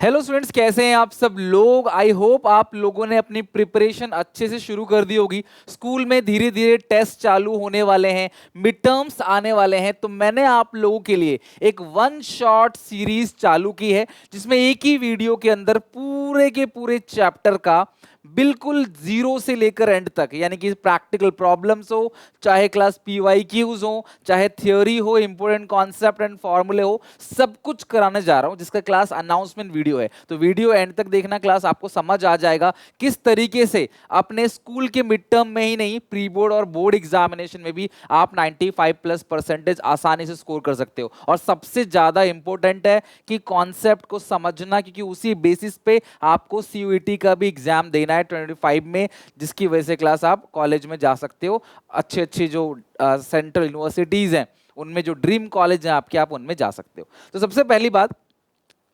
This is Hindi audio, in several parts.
हेलो स्टूडेंट्स, कैसे हैं आप सब लोग। आई होप आप लोगों ने अपनी प्रिपरेशन अच्छे से शुरू कर दी होगी। स्कूल में धीरे धीरे टेस्ट चालू होने वाले हैं, मिड टर्म्स आने वाले हैं, तो मैंने आप लोगों के लिए एक वन शॉट सीरीज चालू की है जिसमें एक ही वीडियो के अंदर पूरे के पूरे चैप्टर का बिल्कुल जीरो से लेकर एंड तक, यानी कि प्रैक्टिकल प्रॉब्लम्स हो, चाहे क्लास पीवाईक्यूज हो, चाहे थ्योरी हो, इंपॉर्टेंट कॉन्सेप्ट एंड फॉर्मूले हो, सब कुछ कराने जा रहा हूं, जिसका क्लास अनाउंसमेंट वीडियो है। तो वीडियो एंड तक देखना, क्लास आपको समझ आ जाएगा किस तरीके से अपने स्कूल के मिड टर्म में ही नहीं, प्री बोर्ड और बोर्ड एग्जामिनेशन में भी आप 95+ % आसानी से स्कोर कर सकते हो। और सबसे ज्यादा इंपॉर्टेंट है कि कॉन्सेप्ट को समझना, क्योंकि उसी बेसिस पे आपको सीयूईटी का भी एग्जाम देना है 25 में, जिसकी वजह से क्लास आप कॉलेज में जा सकते हो। अच्छे अच्छे जो सेंट्रल यूनिवर्सिटीज हैं, उनमें जो ड्रीम कॉलेज हैं आपके, आप उनमें जा सकते हो। तो सबसे पहली बात,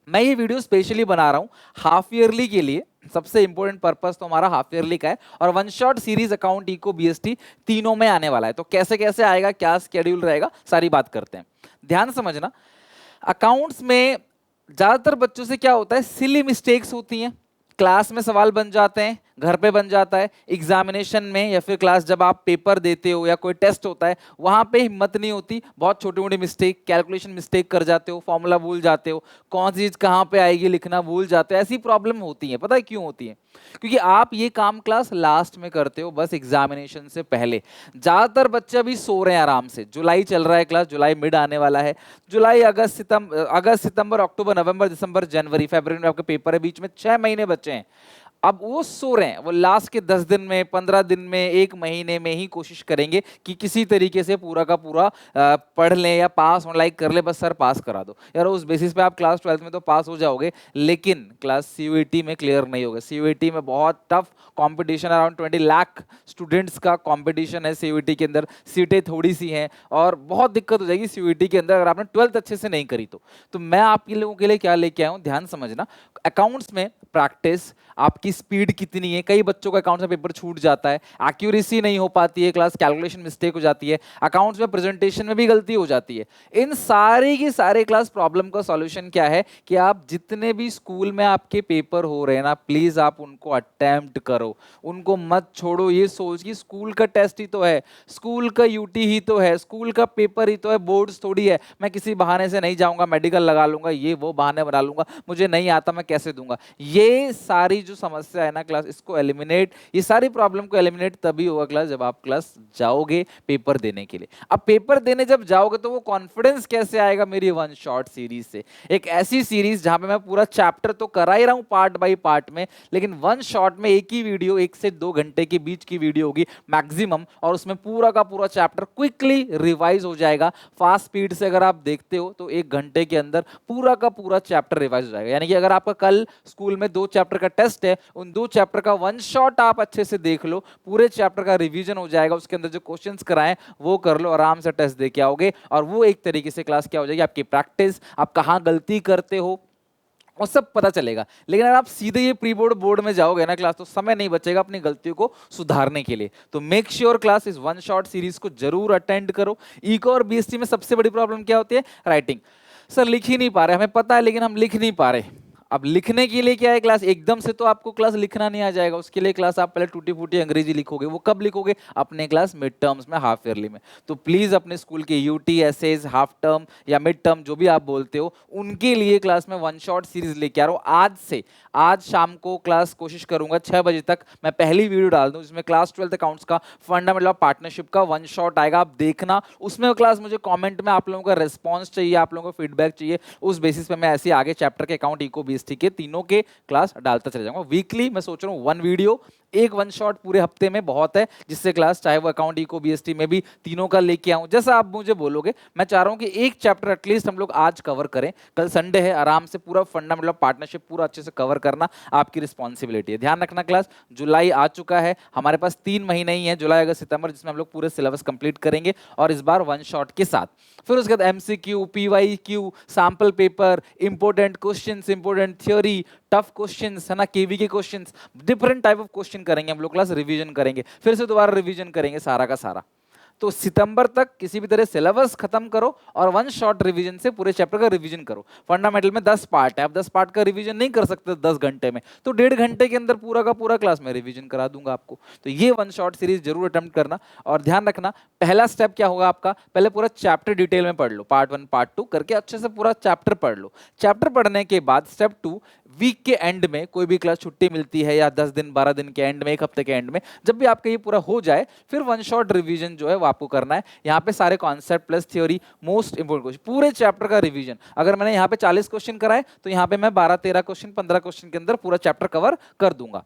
मैं ये वीडियो स्पेशली बना रहा हूं हाफ ईयरली के लिए। सबसे इंपॉर्टेंट पर्पस तो हमारा हाफ ईयरली का है, और one shot series account, eco, BST तीनों में आने वाला है। तो कैसे कैसे आएगा, क्या स्केड्यूल रहेगा, सारी बात करते हैं। ध्यान समझना, अकाउंट्स में ज्यादातर बच्चों से क्या होता है, सिली मिस्टेक्स होती हैं। क्लास में सवाल बन जाते हैं, घर पे बन जाता है, एग्जामिनेशन में या फिर क्लास जब आप पेपर देते हो या कोई टेस्ट होता है, वहां पे हिम्मत नहीं होती, बहुत छोटी मोटी मिस्टेक, कैलकुलेशन मिस्टेक कर जाते हो, फॉर्मूला भूल जाते हो, कौन सी चीज कहाँ पे आएगी लिखना भूल जाते हो। ऐसी प्रॉब्लम होती है। पता है क्यों होती है? क्योंकि आप ये काम क्लास लास्ट में करते हो, बस एग्जामिनेशन से पहले। ज्यादातर बच्चे अभी सो रहे हैं आराम से। जुलाई चल रहा है, क्लास जुलाई मिड आने वाला है। जुलाई, अगस्त सितंबर अक्टूबर नवंबर दिसंबर जनवरी फरवरी में आपके पेपर है, बीच में 6 महीने बचे हैं। अब वो सो रहे हैं, वो लास्ट के 10 दिन में, 15 दिन में, एक महीने में ही कोशिश करेंगे कि किसी तरीके से पूरा का पूरा पढ़ लें या पास लाइक कर ले, बस सर पास करा दो यार। उस बेसिस पे आप क्लास 12th में तो पास हो जाओगे, लेकिन क्लास सीयूईटी में क्लियर नहीं होगा। सीयूईटी में बहुत tough competition, around 20 lakh students का कंपटीशन है सीयूईटी के अंदर। सीटें थोड़ी सी हैं और बहुत दिक्कत हो जाएगी सीयूईटी के अंदर अगर आपने 12th अच्छे से नहीं करी तो मैं आप लोगों के लिए क्या लेके आया हूं, ध्यान समझना। अकाउंट्स में प्रैक्टिस, आपकी स्पीड कितनी है। कई बच्चों का अकाउंट्स में पेपर छूट जाता है, एक्यूरेसी नहीं हो पाती है, क्लास कैलकुलेशन मिस्टेक हो जाती है, अकाउंट्स में प्रेजेंटेशन में भी गलती हो जाती है। इन सारे की सारे क्लास प्रॉब्लम का सॉल्यूशन क्या है कि आप जितने भी स्कूल में आपके पेपर हो रहे हैं ना, प्लीज आप उनको अटेम्प्ट करो, उनको मत छोड़ो ये सोच कि स्कूल का टेस्ट ही तो है, स्कूल का यूटी ही तो है, स्कूल का पेपर ही तो है, बोर्ड्स थोड़ी है, मैं किसी बहाने से नहीं जाऊंगा, मेडिकल लगा लूंगा, ये वो बहाने बना लूंगा, मुझे नहीं आता मैं कैसे दूंगा। ये सारी जो समस्या है ना क्लास, इसको एलिमिनेट, ये सारी प्रॉब्लम को एलिमिनेट तभी होगा क्लास जब आप क्लास जाओगे पेपर देने के लिए। अब पेपर देने जब जाओगे तो वो कॉन्फिडेंस कैसे आएगा? मेरी वन शॉट सीरीज से, एक ऐसी सीरीज जहां पे मैं पूरा चैप्टर तो करा ही रहा हूं पार्ट बाय पार्ट में, लेकिन वन शॉट में एक ही वीडियो, 1 से 2 घंटे के बीच की वीडियो होगी मैक्सिमम, और उसमें पूरा का पूरा चैप्टर क्विकली रिवाइज हो जाएगा। फास्ट स्पीड से अगर आप देखते हो तो 1 घंटे के अंदर पूरा का पूरा चैप्टर रिवाइज हो जाएगा। यानी कि अगर आपका कल स्कूल में 2 चैप्टर का टेस्ट है, उन 2 चैप्टर का वन शॉट आप अच्छे से देख लो, पूरे चैप्टर का रिवीजन हो जाएगा, उसके अंदर जो क्वेश्चंस कराएं वो कर लो, आराम से टेस्ट दे के आओगे, और वो एक तरीके से क्लास क्या हो जाएगी, आपकी प्रैक्टिस, आप कहां गलती करते हो वो सब पता चलेगा। लेकिन अगर आप सीधे ये प्री बोर्ड बोर्ड में जाओगे ना क्लास, तो समय नहीं बचेगा अपनी गलतियों को सुधारने के लिए। तो मेक श्योर क्लास इस वन शॉट सीरीज को जरूर अटेंड करो। इको और बीएसटी में सबसे बड़ी प्रॉब्लम क्या होती है? राइटिंग। सर लिख ही नहीं पा रहे, हमें पता है लेकिन हम लिख नहीं पा रहे। अब लिखने के लिए क्या है क्लास, एकदम से तो आपको क्लास लिखना नहीं आ जाएगा, उसके लिए क्लास आप पहले टूटी फूटी अंग्रेजी लिखोगे। वो कब लिखोगे? अपने क्लास मिड टर्म्स में, हाफ ईयरली में। तो प्लीज अपने स्कूल के यूटी, एसेज, हाफ टर्म या मिड टर्म जो भी आप बोलते हो, उनके लिए क्लास में वन शॉट सीरीज लेके आ रहा हूं आज से। आज शाम को क्लास कोशिश करूंगा 6 बजे तक मैं पहली वीडियो डाल दूं, जिसमें क्लास 12th अकाउंट्स का फंडामेंटल ऑफ पार्टनरशिप का वन शॉट आएगा, आप देखना। उसमें क्लास मुझे कमेंट में आप लोगों का रिस्पांस चाहिए, आप लोगों को फीडबैक चाहिए, उस बेसिस पे मैं ऐसे आगे चैप्टर के अकाउंट, इको, बीएसटी के तीनों के क्लास डालता चले जाऊंगा। वीकली मैं सोच रहा हूँ 1 वीडियो, एक वन शॉट पूरे हफ्ते में बहुत है, जिससे क्लास चाहे वो अकाउंट, इको, बीएसटी में भी तीनों का लेके आऊं। जैसा आप मुझे बोलोगे, मैं चाह रहा हूं कि एक चैप्टर एटलीस्ट हम लोग आज कवर करें। कल संडे है, आराम से पूरा फंडामेंटल ऑफ पार्टनरशिप पूरा अच्छे से कवर करना आपकी रिस्पॉन्सिबिलिटी है। ध्यान रखना क्लास, जुलाई आ चुका है, हमारे पास 3 महीने ही है, जुलाई अगस्त सितंबर, जिसमें हम लोग पूरे सिलेबस कंप्लीट करेंगे, और इस बार वन शॉट के साथ। फिर उसके बाद MCQ, PYQ, sample paper, important questions, important theory, tough questions है ना, केवी के questions, different type of question करेंगे हम लोग क्लास, रिवीजन करेंगे, फिर से दोबारा रिवीजन करेंगे सारा का सारा। तो सितंबर तक किसी भी तरह सिलेबस खत्म करो और वन शॉट रिवीजन से पूरे चैप्टर का रिवीजन करो। फंडामेंटल में 10 पार्ट है, आप 10 पार्ट का रिवीजन नहीं कर सकते 10 घंटे में, तो 1.5 घंटे के अंदर पूरा का पूरा क्लास में रिवीजन करा दूंगा आपको। तो ये वन शॉट सीरीज जरूर अटेम्प्ट करना। और ध्यान रखना, पहला स्टेप क्या होगा आपका, पहले पूरा चैप्टर डिटेल में पढ़ लो, पार्ट 1 पार्ट 2 करके अच्छे से पूरा चैप्टर पढ़ लो। चैप्टर पढ़ने के बाद स्टेप 2, वीक के एंड में कोई भी क्लास छुट्टी मिलती है या 10 दिन 12 दिन के एंड में, एक हफ्ते के एंड में, जब भी आपका ये पूरा हो जाए फिर वन शॉट रिवीजन जो है वो आपको करना है। यहाँ पे सारे concept plus theory, most important question, पूरे चैप्टर का रिवीजन। अगर मैंने यहाँ पे 40 क्वेश्चन कराए तो यहाँ पे मैं 12-13 क्वेश्चन 15 क्वेश्चन के अंदर पूरा चैप्टर कवर कर दूंगा।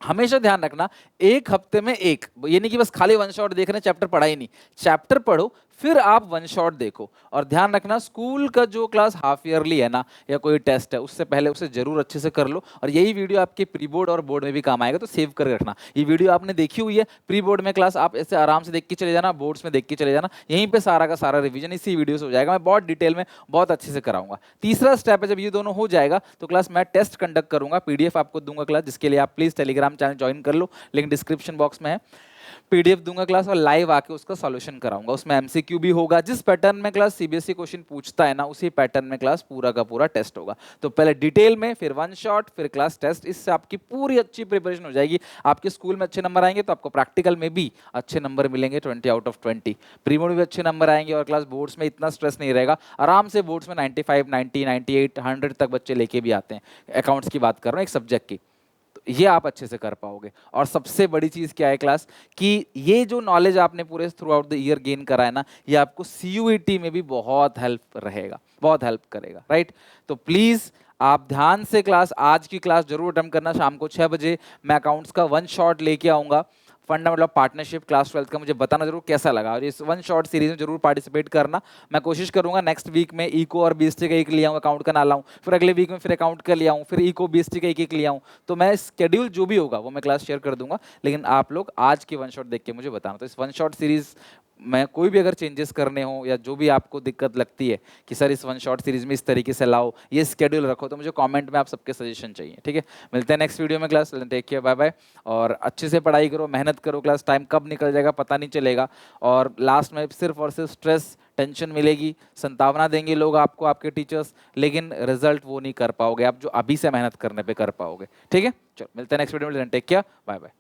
हमेशा ध्यान रखना, एक हफ्ते में एक, ये नहीं कि बस खाली वन शॉट देख रहे हैं चैप्टर पढ़ा ही नहीं, चैप्टर पढ़ो फिर आप वन शॉट देखो। और ध्यान रखना, स्कूल का जो क्लास हाफ ईयरली है ना या कोई टेस्ट है, उससे पहले उसे जरूर अच्छे से कर लो। और यही वीडियो आपके प्री बोर्ड और बोर्ड में भी काम आएगा, तो सेव कर रखना। ये वीडियो आपने देखी हुई है, प्री बोर्ड में क्लास आप ऐसे आराम से देख के चले जाना, बोर्ड्स में देख के चले जाना, यहीं पे सारा का सारा रिवीजन इसी वीडियो से हो जाएगा। मैं बहुत डिटेल में बहुत अच्छे से कराऊंगा। तीसरा स्टेप है, जब ये दोनों हो जाएगा तो क्लास मैं टेस्ट कंडक्ट करूंगा, पीडीएफ आपको दूंगा क्लास, जिसके लिए आप प्लीज टेलीग्राम चैनल ज्वाइन कर लो, लिंक डिस्क्रिप्शन बॉक्स में है। पीडीएफ दूंगा क्लास और लाइव आके उसका सॉल्यूशन कराऊंगा। उसमें एमसीक्यू भी होगा, जिस पैटर्न में क्लास सीबीएसई क्वेश्चन पूछता है ना, उसी पैटर्न में क्लास पूरा का पूरा टेस्ट होगा। तो पहले डिटेल में, फिर वन शॉट, फिर क्लास टेस्ट। इससे आपकी पूरी अच्छी प्रिपरेशन हो जाएगी। आपके स्कूल में अच्छे नंबर आएंगे तो आपको प्रैक्टिकल में भी अच्छे नंबर मिलेंगे, 20 आउट ऑफ 20। प्री बोर्ड में भी अच्छे नंबर आएंगे और क्लास बोर्ड्स में इतना स्ट्रेस नहीं रहेगा। आराम से बोर्ड्स में 95, 90, 98, 100 तक बच्चे लेके भी आते हैं। अकाउंट्स की बात कर रहा हूँ, एक सब्जेक्ट की। ये आप अच्छे से कर पाओगे। और सबसे बड़ी चीज क्या है क्लास, कि ये जो नॉलेज आपने पूरे through out the year gain करा है ना, ये आपको सीयूईटी में भी बहुत हेल्प रहेगा, बहुत हेल्प करेगा, राइट। तो प्लीज आप ध्यान से क्लास, आज की क्लास जरूर अटेम्प्ट करना। शाम को 6 बजे मैं अकाउंट्स का वन शॉट लेके आऊंगा, फंडामेंटल ऑफ पार्टनरशिप क्लास 12 का। मुझे बताना जरूर कैसा लगा, और इस वन शॉट सीरीज में जरूर पार्टिसिपेट करना। मैं कोशिश करूंगा नेक्स्ट वीक में इको और बीएसटी का एक लिया हूँ, अकाउंट का ना लाऊं, फिर अगले वीक में फिर अकाउंट का लिया हूँ, फिर इको बीएसटी का एक लिया हूँ। तो मैं स्केड्यूल जो भी होगा वो मैं क्लास शेयर कर दूंगा, लेकिन आप लोग आज की वन शॉट देख के मुझे बताना। तो इस वन शॉट सीरीज मैं कोई भी अगर चेंजेस करने हो या जो भी आपको दिक्कत लगती है कि सर इस वन शॉट सीरीज में इस तरीके से लाओ, ये स्केड्यूल रखो, तो मुझे कमेंट में आप सबके सजेशन चाहिए, ठीक है। मिलते हैं नेक्स्ट वीडियो में class, take care, bye bye. और अच्छे से पढ़ाई करो, मेहनत करो क्लास, टाइम कब निकल जाएगा पता नहीं चलेगा। और लास्ट में सिर्फ और सिर्फ स्ट्रेस, टेंशन मिलेगी, संतावना देंगे लोग आपको, आपके टीचर्स, लेकिन रिजल्ट वो नहीं कर पाओगे आप जो अभी से मेहनत करने पे कर पाओगे, ठीक है। चलो मिलते हैं नेक्स्ट वीडियो में, टेक केयर, बाय बाय।